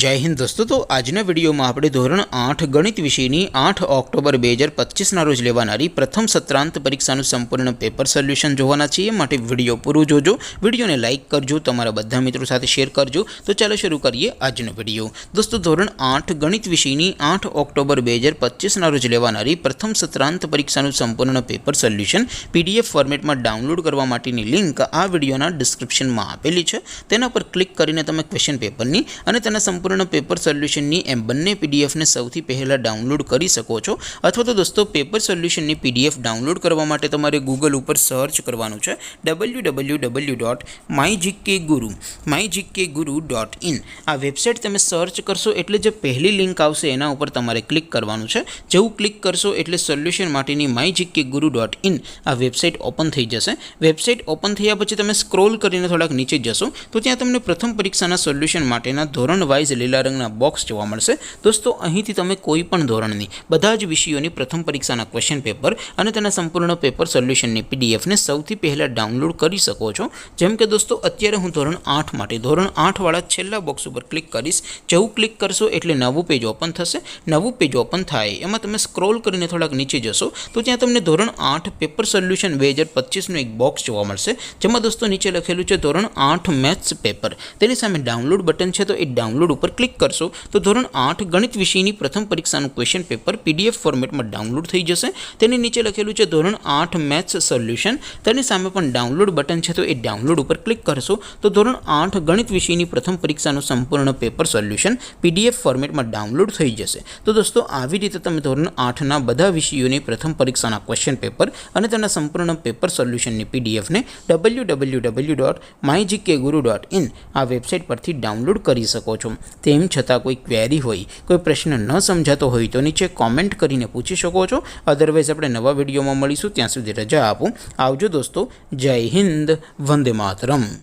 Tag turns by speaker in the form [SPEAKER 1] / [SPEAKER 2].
[SPEAKER 1] जय हिंद दोस्तों। तो आजना विडियो में આપણે ધોરણ 8 ગણિત વિષયની 8 ઓક્ટોબર 2025 રોજ લેવાનારી પ્રથમ સત્રાંત પરીક્ષાનું સંપૂર્ણ પેપર સોલ્યુશન જોવાના છીએ। માટે વિડિયો પૂરો જોજો, વિડિયોને લાઈક કરજો, તમારા બધા મિત્રો સાથે શેર કરજો। તો ચાલો શરૂ કરીએ આજનો વિડિયો। દોસ્તો ધોરણ 8 ગણિત વિષયની 8 ઓક્ટોબર 2025 રોજ લેવાનારી પ્રથમ સત્રાંત પરીક્ષાનું સંપૂર્ણ પેપર સોલ્યુશન PDF ફોર્મેટમાં ડાઉનલોડ કરવા માટેની લિંક આ વિડિયોના ડિસ્ક્રિપ્શનમાં આપેલી છે। તેના પર ક્લિક કરીને તમે ક્વેશ્ચન પેપરની અને તેના संपूर्ण पेपर सोल्यूशन एम बने पीडीएफ ने सौथी पहला डाउनलॉड कर सको छो। अथवा तो दोस्तों पेपर सोल्यूशन पीडीएफ डाउनलॉड करवा माटे तमारे गूगल पर सर्च करवानुं छे www.mygkguru.in। आ वेबसाइट तमे सर्च करशो एटले जे पहली लिंक आवशे एना उपर तमारे क्लिक करवानुं छे। जेवुं क्लिक करशो एटले सोल्यूशन माटेनी mygkguru.in आ वेबसाइट ओपन थई जशे। वेबसाइट ओपन थया पछी तमे स्क्रॉल करीने थोड़ाक नीचे जशो तो त्यां तमने प्रथम परीक्षाना सोल्यूशन माटेना धोरण वाइज लीला रंगना बॉक्स जोवा मळशे। दोस्तों અહીંથી તમે કોઈ પણ ધોરણની બધા જ વિષયોની પ્રથમ પરીક્ષાના ક્વેશ્ચન પેપર અને તેના સંપૂર્ણ પેપર સોલ્યુશનની પીડીએફ ને સૌથી પહેલા ડાઉનલોડ કરી શકો છો। જેમ કે દોસ્તો અત્યારે હું ધોરણ 8 માટે ધોરણ 8 વાળા છેલ્લા બોક્સ ઉપર ક્લિક કરીશ। જેવું ક્લિક કરશો એટલે નવું પેજ ઓપન થશે। નવું પેજ ઓપન થાય એમાં તમે સ્ક્રોલ કરીને થોડાક નીચે જશો તો ત્યાં તમને ધોરણ 8 પેપર સોલ્યુશન 2025 નું એક બોક્સ જોવા મળશે। જેમાં દોસ્તો નીચે લખેલું છે ધોરણ 8 મેથ્સ પેપર। તેની સામે ડાઉનલોડ બટન છે તો એ ડાઉનલોડ पर क्लिक करशो तो धोरण 8 गणित विषयनी प्रथम परीक्षाનું क्वेश्चन पेपर पीडीएफ फॉर्मेट में डाउनलॉड थई जशे। तेनी नीचे लखेलुं छे धोरण 8 मैथ्स सोल्यूशन। तेनी सामे पण डाउनलॉड बटन छे तो ए डाउनलॉड पर क्लिक करशो तो धोरण 8 गणित विषयनी प्रथम परीक्षाનું संपूर्ण पेपर सोल्यूशन पीडीएफ फॉर्मेट में डाउनलॉड थई जशे। तो दोस्तों આવી રીતે તમે ધોરણ 8 ના બધા વિષયોની પ્રથમ પરીક્ષાના ક્વેશ્ચન પેપર અને તેના સંપૂર્ણ પેપર સોલ્યુશનની પીડીએફ ને www.mygkguru.in આ વેબસાઇટ પરથી ડાઉનલોડ કરી શકો છો। तेम छतां कोई क्वेरी होय, कोई प्रश्न न समझातो होय तो नीचे कॉमेंट करीने पूछी शको छो। अदरवाइज आपणे नवा विडियोमां मळीशुं, त्यां सुधी रजा आपो। आवजो दोस्तों। जय हिंद, वंदे मातरम।